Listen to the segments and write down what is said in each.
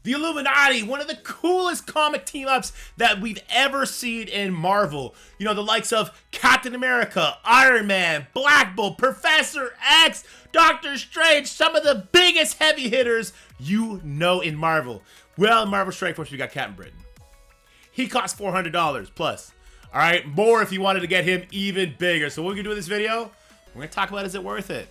The Illuminati, one of the coolest comic team-ups that we've ever seen in Marvel. You know, the likes of Captain America, Iron Man, Black Bolt, Professor X, Doctor Strange, some of the biggest heavy hitters you know in Marvel. Well, in Marvel Strike Force, we got Captain Britain. He costs $400 plus. All right, more if you wanted to get him even bigger. So what we're gonna do in this video, we're gonna talk about, is it worth it?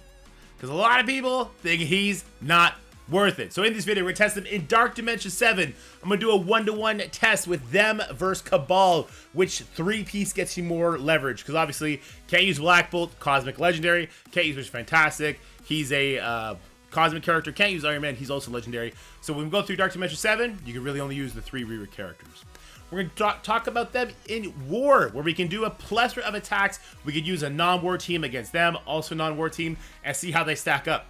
Because a lot of people think he's not worth it. So in this video, we're gonna test them in Dark Dimension 7. I'm gonna do a 1-to-1 test with them versus Cabal, which 3-piece gets you more leverage. Because obviously, can't use Black Bolt, Cosmic Legendary. Can't use Mr. Fantastic. He's a Cosmic character. Can't use Iron Man. He's also legendary. So when we go through Dark Dimension 7, you can really only use the 3 reroute characters. We're going to talk about them in War, where we can do a plethora of attacks. We could use a non-war team against them, also non-war team, and see how they stack up.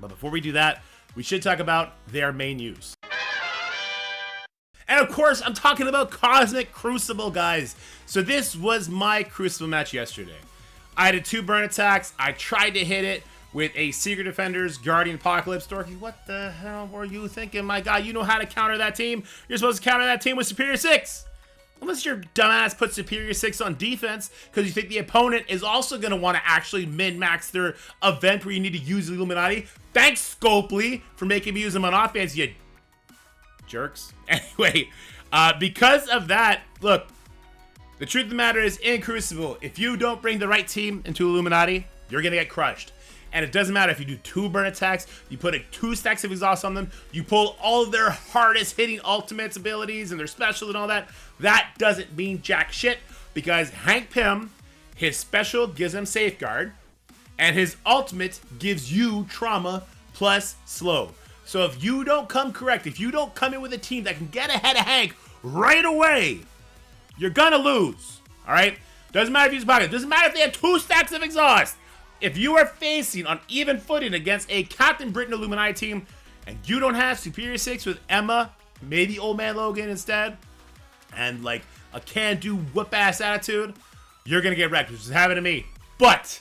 But before we do that, we should talk about their main use. And of course, I'm talking about Cosmic Crucible, guys. So this was my Crucible match yesterday. I had 2 burn attacks. I tried to hit it with a Secret Defenders, Guardian Apocalypse. Dorky, what the hell were you thinking, my guy? You know how to counter that team. You're supposed to counter that team with Superior 6. Unless your dumbass puts Superior 6 on defense, because you think the opponent is also going to want to actually min-max their event where you need to use Illuminati. Thanks, Scopely, for making me use them on offense, you jerks. Anyway, because of that, look, the truth of the matter is, in Crucible, if you don't bring the right team into Illuminati, you're going to get crushed. And it doesn't matter if you do 2 burn attacks, you put 2 stacks of exhaust on them, you pull all of their hardest hitting ultimates abilities and their special and all that. That doesn't mean jack shit, because Hank Pym, his special gives him safeguard, and his ultimate gives you trauma plus slow. So if you don't come correct, if you don't come in with a team that can get ahead of Hank right away, you're gonna lose. All right? Doesn't matter if you use pocket. Doesn't matter if they have 2 stacks of exhaust. If you are facing on even footing against a Captain Britain Illuminati team, and you don't have Superior 6 with Emma, maybe Old Man Logan instead, and like a can-do whoop-ass attitude, you're gonna get wrecked, which is happening to me. But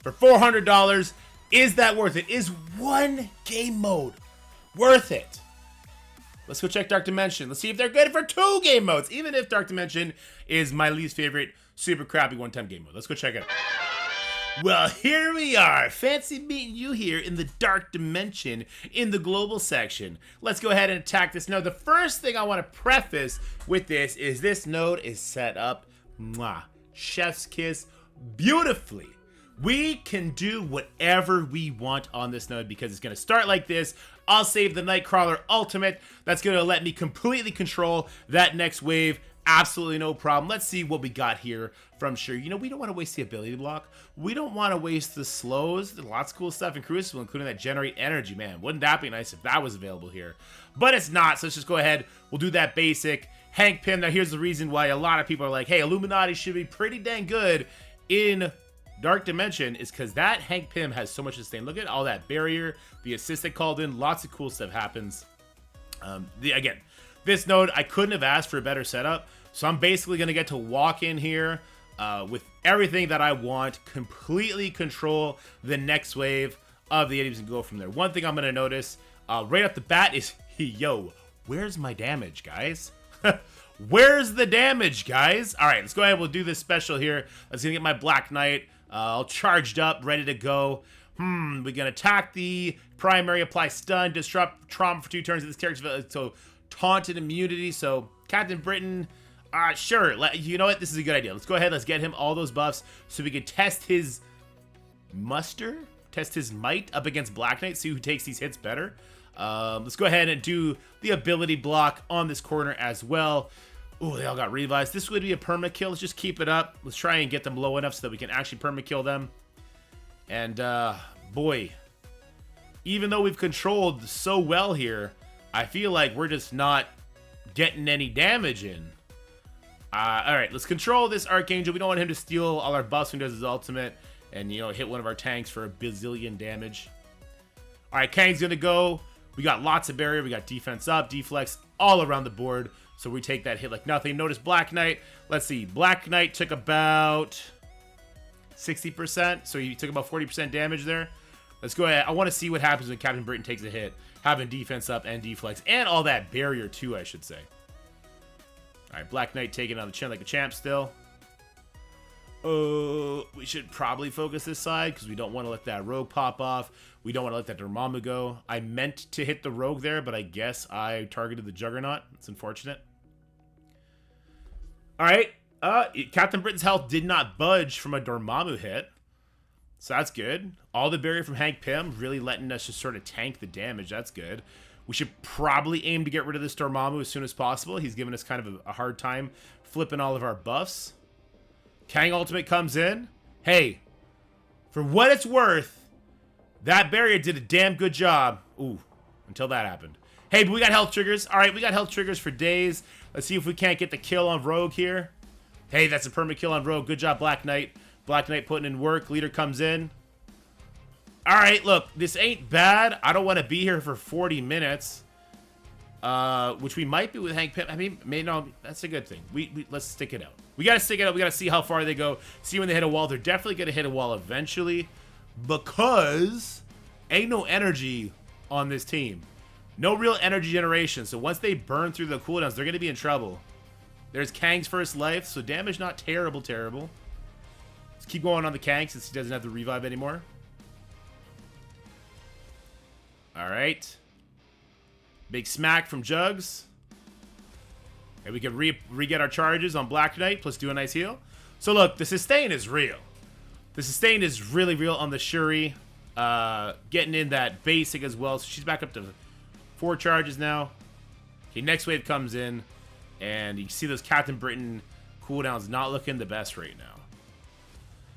for $400, is that worth it? Is 1 game mode worth it? Let's go check Dark Dimension. Let's see if they're good for 2 game modes, even if Dark Dimension is my least favorite super crappy one-time game mode. Let's go check it out. Well, here we are. Fancy meeting you here in the Dark Dimension in the global section. Let's go ahead and attack this node. The first thing I want to preface with this is node is set up, chef's kiss, beautifully. We can do whatever we want on this node because it's going to start like this. I'll save the Nightcrawler ultimate. That's going to let me completely control that next wave. Absolutely no problem. Let's see what we got here from Sure. You know, we don't want to waste the ability block. We don't want to waste the slows. There's lots of cool stuff in Crucible, including that generate energy, man. Wouldn't that be nice if that was available here? But it's not, so let's just go ahead. We'll do that basic. Hank Pym. Now, here's the reason why a lot of people are like, hey, Illuminati should be pretty dang good in Dark Dimension, is because that Hank Pym has so much sustain. Look at all that barrier, the assist they called in. Lots of cool stuff happens. Again, this node, I couldn't have asked for a better setup. So I'm basically going to get to walk in here with everything that I want, completely control the next wave of the enemies and go from there. One thing I'm going to notice right off the bat is, yo, where's my damage, guys? Where's the damage, guys? All right, let's go ahead. We'll do this special here. Let's get my Black Knight all charged up, ready to go. We're going to attack the primary, apply stun, disrupt trauma for 2 turns. This character, so taunted immunity. So Captain Britain, sure. You know what? This is a good idea. Let's go ahead. Let's get him all those buffs so we can test his muster, test his might up against Black Knight, see who takes these hits better. Let's go ahead and do the ability block on this corner as well. Oh, they all got revised. This would be a perma kill. Let's just keep it up. Let's try and get them low enough so that we can actually perma kill them. And boy, even though we've controlled so well here, I feel like we're just not getting any damage in. All right, let's control this Archangel. We don't want him to steal all our buffs when he does his ultimate and, you know, hit one of our tanks for a bazillion damage. All right, Kang's gonna go. We got lots of barrier. We got defense up, deflex all around the board. So we take that hit like nothing. Notice Black Knight. Let's see. Black Knight took about 60%. So he took about 40% damage there. Let's go ahead. I want to see what happens when Captain Britain takes a hit. having defense up and deflex, and all that barrier too, I should say. All right, Black Knight taking on the chin like a champ still. We should probably focus this side because we don't want to let that rogue pop off. We don't want to let that Dormammu go. I meant to hit the rogue there, but I guess I targeted the Juggernaut. It's unfortunate. All right. Captain Britain's health did not budge from a Dormammu hit. So that's good. All the barrier from Hank Pym really letting us just sort of tank the damage. That's good. We should probably aim to get rid of this Dormammu as soon as possible. He's giving us kind of a hard time flipping all of our buffs. Kang ultimate comes in. Hey, for what it's worth, that barrier did a damn good job. Ooh, until that happened. Hey, but we got health triggers. All right, we got health triggers for days. Let's see if we can't get the kill on Rogue here. Hey, that's a perma kill on Rogue. Good job, Black Knight. Black Knight putting in work. Leader comes in. All right, look, this ain't bad. I don't want to be here for 40 minutes. Which we might be with Hank Pym. I mean, no, that's a good thing. Let's stick it out. We got to stick it out. We got to see how far they go. See when they hit a wall. They're definitely going to hit a wall eventually because ain't no energy on this team. No real energy generation. So once they burn through the cooldowns, they're going to be in trouble. There's Kang's first life, so damage not terrible. Let's keep going on the Kang since he doesn't have the revive anymore. All right. Big smack from Jugs. And we can re-get our charges on Black Knight, plus do a nice heal. So look, the sustain is real. The sustain is really real on the Shuri. Getting in that basic as well. So she's back up to 4 charges now. Okay, next wave comes in. And you see those Captain Britain cooldowns not looking the best right now.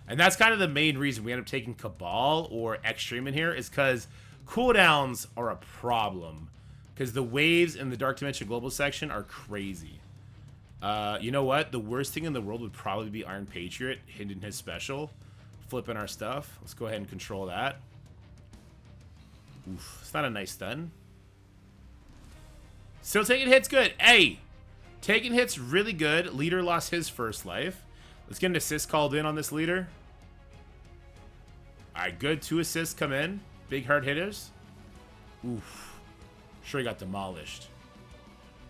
And that's kind of the main reason we end up taking Cabal or Extreme in here is because cooldowns are a problem. Because the waves in the Dark Dimension Global section are crazy. You know what? The worst thing in the world would probably be Iron Patriot hitting his special. Flipping our stuff. Let's go ahead and control that. Oof. It's not a nice stun. Still taking hits good. Hey! Taking hits really good. Leader lost his first life. Let's get an assist called in on this leader. Alright, good. 2 assists come in. Big hard hitters. Oof. Sure, he got demolished.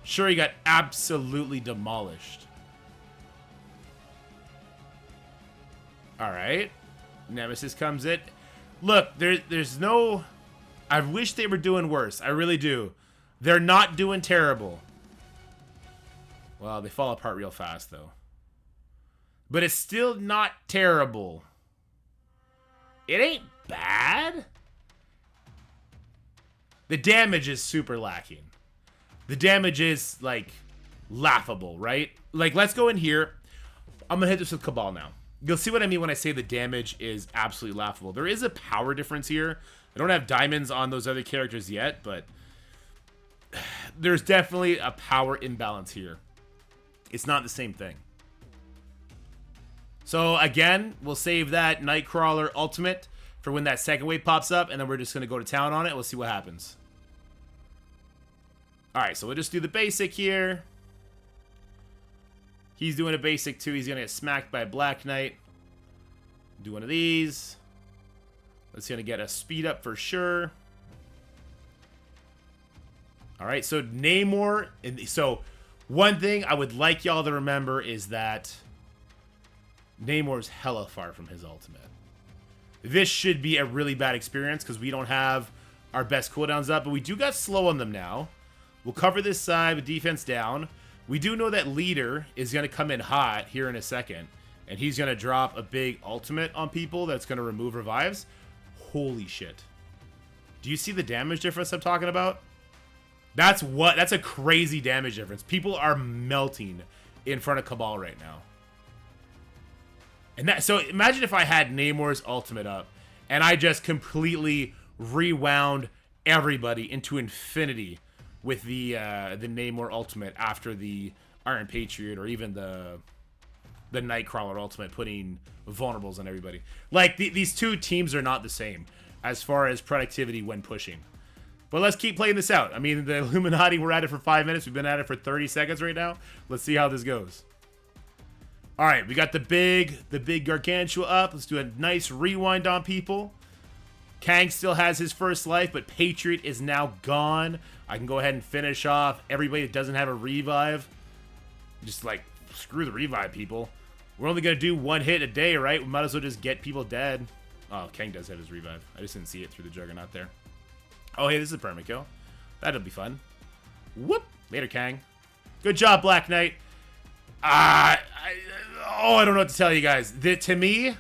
Sure, he got absolutely demolished. Alright. Nemesis comes in. Look, there's no... I wish they were doing worse. I really do. They're not doing terrible. Well, they fall apart real fast, though. But it's still not terrible. It ain't bad. The damage is super lacking. The damage is, like, laughable, right? Like, let's go in here. I'm going to hit this with Cabal now. You'll see what I mean when I say the damage is absolutely laughable. There is a power difference here. I don't have diamonds on those other characters yet, but there's definitely a power imbalance here. It's not the same thing. So, again, we'll save that Nightcrawler ultimate for when that second wave pops up, and then we're just going to go to town on it. We'll see what happens. Alright, so we'll just do the basic here. He's doing a basic too. He's going to get smacked by Black Knight. Do one of these. That's going to get a speed up for sure. Alright, so Namor. So, one thing I would like y'all to remember is that Namor's hella far from his ultimate. This should be a really bad experience because we don't have our best cooldowns up, but we do got slow on them now. We'll cover this side with defense down. We do know that Leader is going to come in hot here in a second, and he's going to drop a big ultimate on people that's going to remove revives. Holy shit. Do you see the damage difference I'm talking about? That's a crazy damage difference. People are melting in front of Cabal right now. And so imagine if I had Namor's ultimate up and I just completely rewound everybody into infinity with the Namor ultimate after the Iron Patriot or even the Nightcrawler ultimate, putting vulnerables on everybody. Like, these two teams are not the same as far as productivity when pushing. But let's keep playing this out. I mean, the Illuminati, we're at it for 5 minutes. We've been at it for 30 seconds right now. Let's see how this goes. All right, we got the big Gargantua up. Let's do a nice rewind on people. Kang still has his first life, but Patriot is now gone. I can go ahead and finish off everybody that doesn't have a revive. Just like, screw the revive, people. We're only going to do one hit a day, right? We might as well just get people dead. Oh, Kang does have his revive. I just didn't see it through the Juggernaut there. Oh, hey, this is a permakill. That'll be fun. Whoop. Later, Kang. Good job, Black Knight. I don't know what to tell you guys. To me,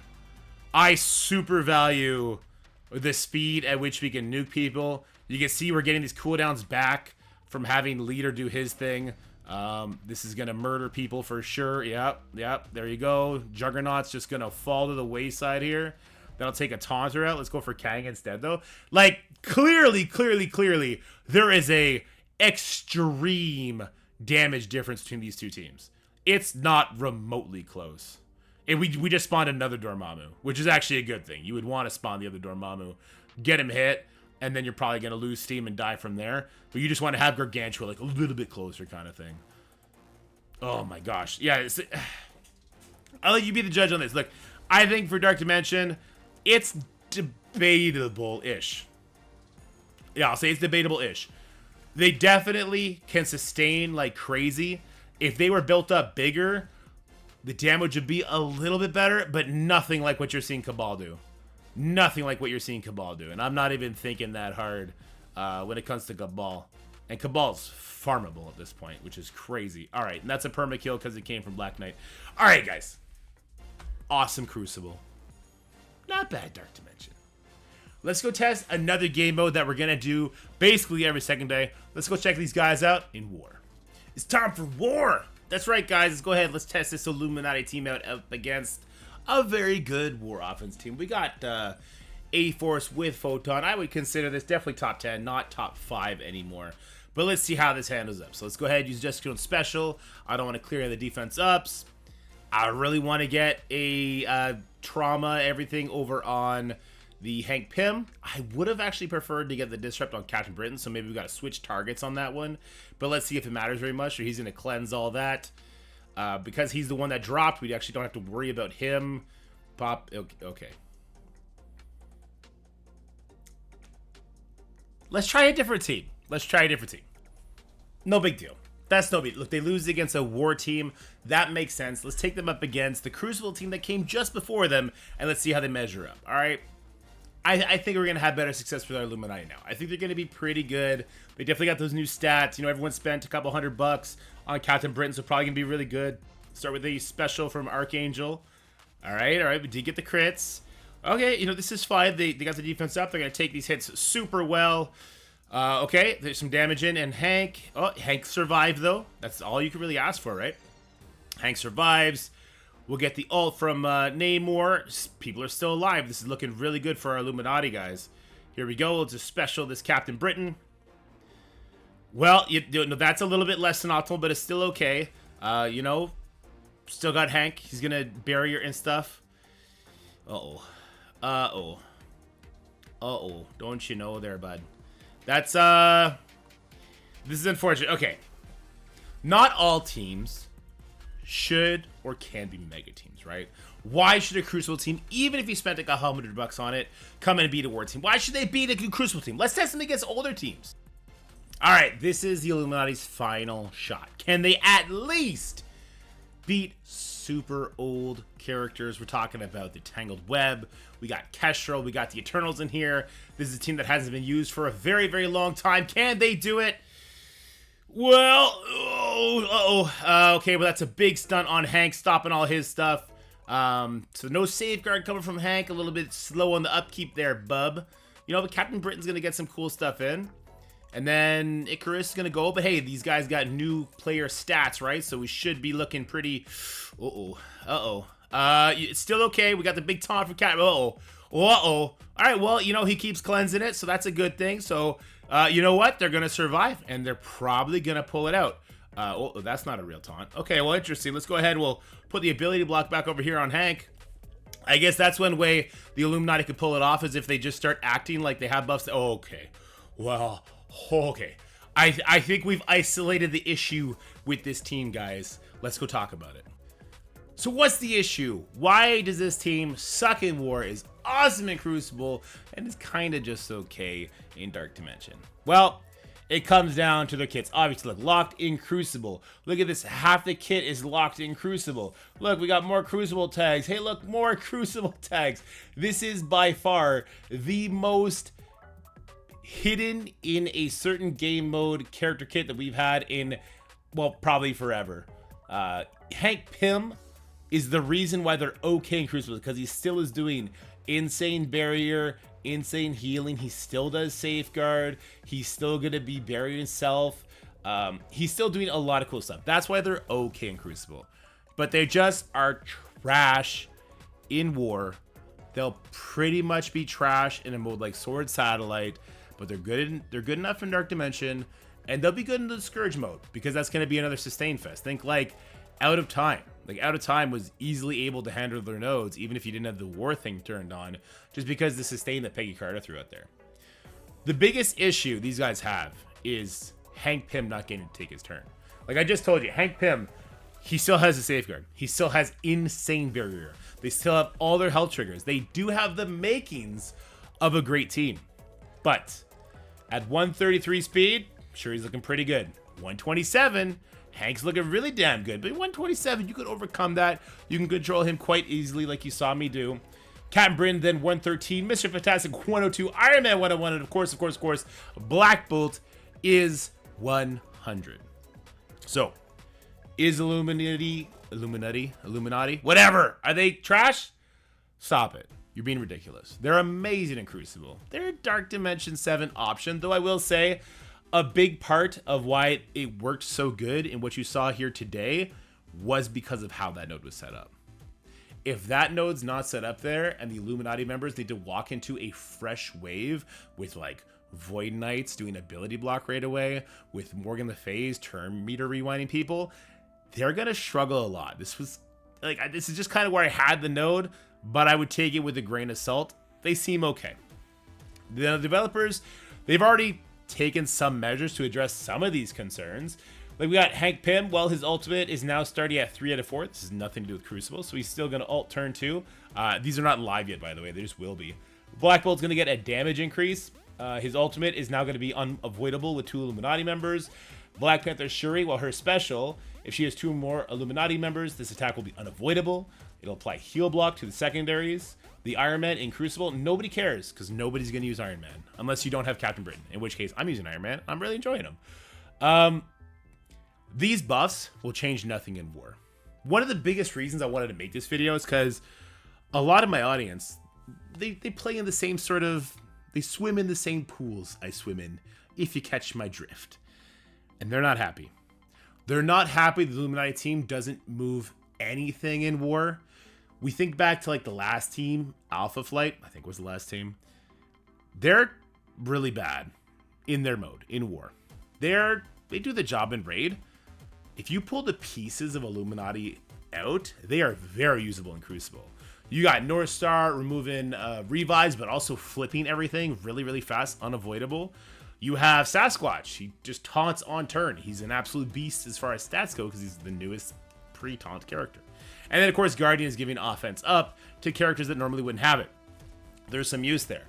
I super value the speed at which we can nuke people. You can see we're getting these cooldowns back from having Leader do his thing. This is gonna murder people for sure. Yep, there you go. Juggernaut's just gonna fall to the wayside here. That'll take a taunter out. Let's go for Kang instead, though. Like, clearly, there is a extreme damage difference between these two teams. It's not remotely close. And we just spawned another Dormammu, which is actually a good thing. You would want to spawn the other Dormammu, get him hit, and then you're probably going to lose steam and die from there. But you just want to have Gargantua like a little bit closer kind of thing. Oh my gosh. Yeah, I'll let you be the judge on this. Look, I think for Dark Dimension, it's debatable-ish. Yeah, I'll say it's debatable-ish. They definitely can sustain like crazy. If they were built up bigger, the damage would be a little bit better, but nothing like what you're seeing Cabal do. Nothing like what you're seeing Cabal do. And I'm not even thinking that hard when it comes to Cabal. And Cabal's farmable at this point, which is crazy. All right, and that's a permakill because it came from Black Knight. All right, guys. Awesome Crucible. Not bad, Dark Dimension. Let's go test another game mode that we're going to do basically every second day. Let's go check these guys out in War. It's time for War! That's right, guys. Let's go ahead. Let's test this Illuminati team out up against a very good War offense team. We got A-Force with Photon. I would consider this definitely top 10, not top 5 anymore. But let's see how this handles up. So let's go ahead and use Jessica on special. I don't want to clear the defense ups. I really want to get a trauma, everything over on the Hank Pym. I would have actually preferred to get the disrupt on Captain Britain, so maybe we got to switch targets on that one. But let's see if it matters very much, or he's going to cleanse all that. Because he's the one that dropped, we actually don't have to worry about him. Pop, okay. Let's try a different team. No big deal. That's no big. Look, they lose against a War team. That makes sense. Let's take them up against the Crucible team that came just before them, and let's see how they measure up. All right. I think we're going to have better success with our Illuminati now. I think they're going to be pretty good. They definitely got those new stats. You know, everyone spent a couple $100 on Captain Britain, so probably going to be really good. Start with a special from Archangel. All right. We did get the crits. Okay, you know, this is fine. They got the defense up. They're going to take these hits super well. Okay, there's some damage in, and Hank. Oh, Hank survived, though. That's all you can really ask for, right? Hank survives. We'll get the ult from Namor. People are still alive. This is looking really good for our Illuminati guys. Here we go. We'll just special this Captain Britain. Well, that's a little bit less than optimal, but it's still okay. You know, still got Hank. He's going to barrier and stuff. Uh-oh. Don't you know there, bud? That's, this is unfortunate. Okay. Not all teams should or can be mega teams, right? Why should a Crucible team, even if you spent like $100 on it, come in and beat a War team? Why should they beat a Crucible team? Let's test them against older teams. All right, this is the Illuminati's final shot. Can they at least beat super old characters? We're talking about the Tangled Web. We got Kestrel. We got the Eternals in here. This is a team that hasn't been used for a very, very long time. Can they do it? Well, okay, well, that's a big stunt on Hank, stopping all his stuff. So no safeguard coming from Hank. A little bit slow on the upkeep there, bub. You know, but Captain Britain's going to get some cool stuff in. And then Icarus is going to go. But hey, these guys got new player stats, right? So we should be looking pretty... It's still okay. We got the big taunt from Cat. All right, well, you know, he keeps cleansing it, so that's a good thing. So... you know what? They're going to survive, and they're probably going to pull it out. That's not a real taunt. Okay, well, interesting. Let's go ahead. We'll put the ability block back over here on Hank. I guess that's one way the Illuminati could pull it off, is if they just start acting like they have buffs. Okay. Well, okay. I think we've isolated the issue with this team, guys. Let's go talk about it. So what's the issue? Why does this team suck in War is awesome in Crucible and is kind of just okay in Dark Dimension. Well, it comes down to the kits. Obviously, look, locked in Crucible. Look at this. Half the kit is locked in Crucible. Look, we got more Crucible tags. Hey, look, more Crucible tags. This is by far the most hidden in a certain game mode character kit that we've had in, well, probably forever. Hank Pym is the reason why they're okay in Crucible, because he still is doing insane barrier, insane healing. He still does safeguard. He's still gonna be burying himself. He's still doing a lot of cool stuff. That's why they're okay in Crucible, but they just are trash in War. They'll pretty much be trash in a mode like Sword Satellite, but they're good enough in Dark Dimension, and they'll be good in the Scourge mode, because that's going to be another sustain fest. Think like Out of Time. Like, Out of Time was easily able to handle their nodes, even if you didn't have the War thing turned on, just because the sustain that Peggy Carter threw out there. The biggest issue these guys have is Hank Pym not getting to take his turn. Like I just told you, Hank Pym, he still has a safeguard. He still has insane barrier. They still have all their health triggers. They do have the makings of a great team. But at 133 speed, sure, he's looking pretty good. 127, Hank's looking really damn good. But 127, you could overcome that. You can control him quite easily, like you saw me do. Captain Britain, then 113. Mr. Fantastic, 102. Iron Man, 101. And of course, Black Bolt is 100. So, is Illuminati, whatever, are they trash? Stop it. You're being ridiculous. They're amazing in Crucible. They're a Dark Dimension 7 option, though I will say a big part of why it worked so good in what you saw here today was because of how that node was set up. If that node's not set up there and the Illuminati members need to walk into a fresh wave with like Void Knights doing ability block right away, with Morgan Le Fay's turn meter rewinding people, they're gonna struggle a lot. This is just kind of where I had the node, but I would take it with a grain of salt. They seem okay. The developers, they've already taken some measures to address some of these concerns. Like, we got Hank Pym. Well, his ultimate is now starting at 3 out of 4. This has nothing to do with Crucible, so he's still going to ult turn 2. These are not live yet, by the way. They just will be. Black Bolt's going to get a damage increase. His ultimate is now going to be unavoidable with 2 Illuminati members. Black Panther Shuri, well, her special, if she has 2 more Illuminati members, this attack will be unavoidable. It'll apply heal block to the secondaries. The Iron Man in Crucible, nobody cares, because nobody's going to use Iron Man, unless you don't have Captain Britain, in which case I'm using Iron Man. I'm really enjoying him. These buffs will change nothing in War. One of the biggest reasons I wanted to make this video is because a lot of my audience, they play in the same sort of, they swim in the same pools I swim in, if you catch my drift. And they're not happy. They're not happy the Illuminati team doesn't move anything in War. We think back to like the last team, Alpha Flight, I think was the last team. They're really bad in their mode, in War. They do the job in Raid. If you pull the pieces of Illuminati out, they are very usable in Crucible. You got North Star removing revives, but also flipping everything really, really fast, unavoidable. You have Sasquatch. He just taunts on turn. He's an absolute beast as far as stats go because he's the newest pre-taunt character. And then, of course, Guardian is giving offense up to characters that normally wouldn't have it. There's some use there.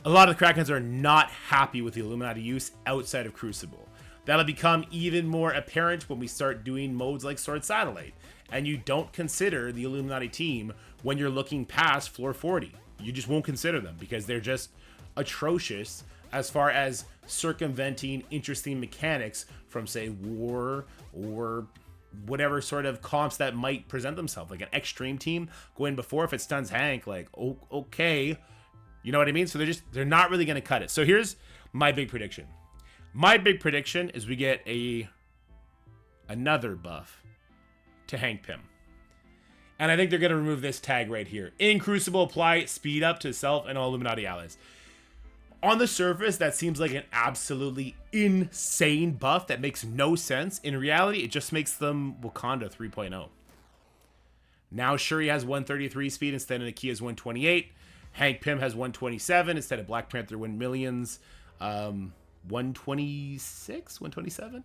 A lot of the Krakens are not happy with the Illuminati use outside of Crucible. That'll become even more apparent when we start doing modes like Sword Satellite, and you don't consider the Illuminati team when you're looking past floor 40. You just won't consider them because they're just atrocious as far as circumventing interesting mechanics from, say, War or whatever sort of comps that might present themselves. Like an extreme team going before, if it stuns Hank, like, oh, okay, you know what I mean? So they're not really going to cut it. So here's my big prediction. My big prediction is we get another buff to Hank Pym. And I think they're going to remove this tag right here. In Crucible, apply speed up to self and all Illuminati allies. On the surface, that seems like an absolutely insane buff that makes no sense. In reality, it just makes them Wakanda 3.0. Now Shuri has 133 speed instead of Nakia's 128. Hank Pym has 127 instead of Black Panther 1 millions. 126, 127.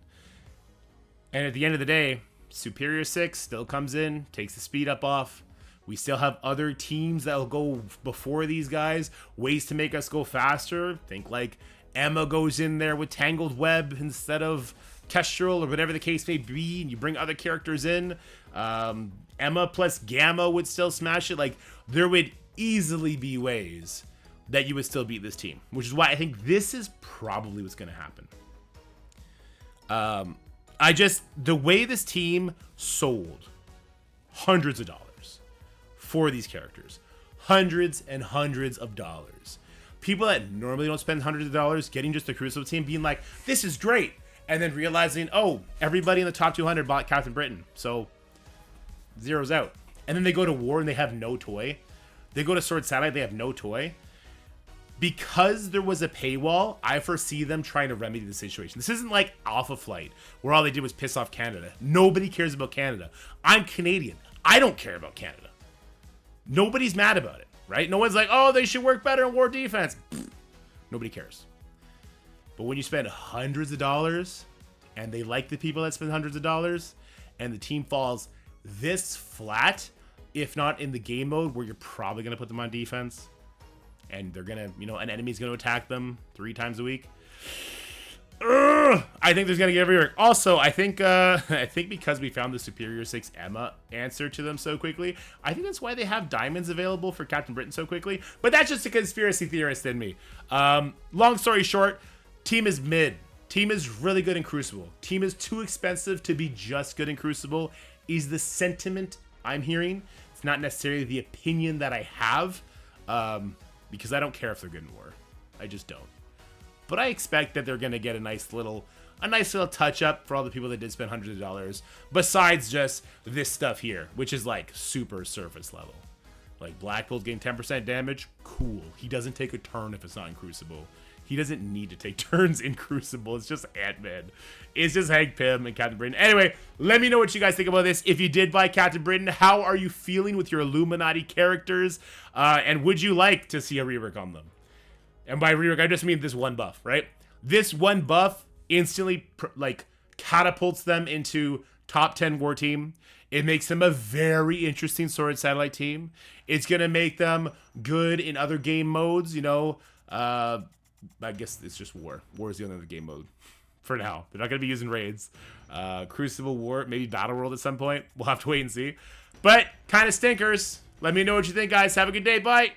And at the end of the day, Superior 6 still comes in, takes the speed up off. We still have other teams that will go before these guys, ways to make us go faster. Think like Emma goes in there with Tangled Web instead of Kestrel or whatever the case may be, and you bring other characters in. Emma plus Gamma would still smash it. Like, there would easily be ways that you would still beat this team, which is why I think this is probably what's going to happen. The way this team sold hundreds of dollars for these characters, hundreds and hundreds of dollars. People that normally don't spend hundreds of dollars getting just the Crucible team being like, this is great. And then realizing, oh, everybody in the top 200 bought Captain Britain. So zero's out. And then they go to war and they have no toy. They go to Sword Satellite, they have no toy. Because there was a paywall, I foresee them trying to remedy the situation. This isn't like Alpha Flight, where all they did was piss off Canada. Nobody cares about Canada. I'm Canadian. I don't care about Canada. Nobody's mad about it, right? No one's like, oh, they should work better in war defense. Pfft. Nobody cares. But when you spend hundreds of dollars, and they like the people that spend hundreds of dollars, and the team falls this flat, if not in the game mode, where you're probably going to put them on defense, and they're going to, an enemy's going to attack them 3 times a week. I think there's going to get rework. Also, I think because we found the Superior 6 Emma answer to them so quickly, I think that's why they have diamonds available for Captain Britain so quickly. But that's just a conspiracy theorist in me. Long story short, team is mid. Team is really good in Crucible. Team is too expensive to be just good in Crucible is the sentiment I'm hearing. It's not necessarily the opinion that I have. Because I don't care if they're good in war. I just don't. But I expect that they're going to get a nice little touch up for all the people that did spend hundreds of dollars. Besides just this stuff here, which is like super surface level. Like Black Bolt gain 10% damage. Cool. He doesn't take a turn if it's not in Crucible. He doesn't need to take turns in Crucible. It's just Ant-Man. It's just Hank Pym and Captain Britain. Anyway, let me know what you guys think about this. If you did buy Captain Britain, how are you feeling with your Illuminati characters? And would you like to see a rework on them? And by rework, I just mean this one buff, right? This one buff instantly catapults them into top 10 war team. It makes them a very interesting Sword Satellite team. It's going to make them good in other game modes, I guess it's just war. War is the only other game mode for now. They're not going to be using raids. Crucible War, maybe Battle World at some point. We'll have to wait and see. But kind of stinkers. Let me know what you think, guys. Have a good day. Bye.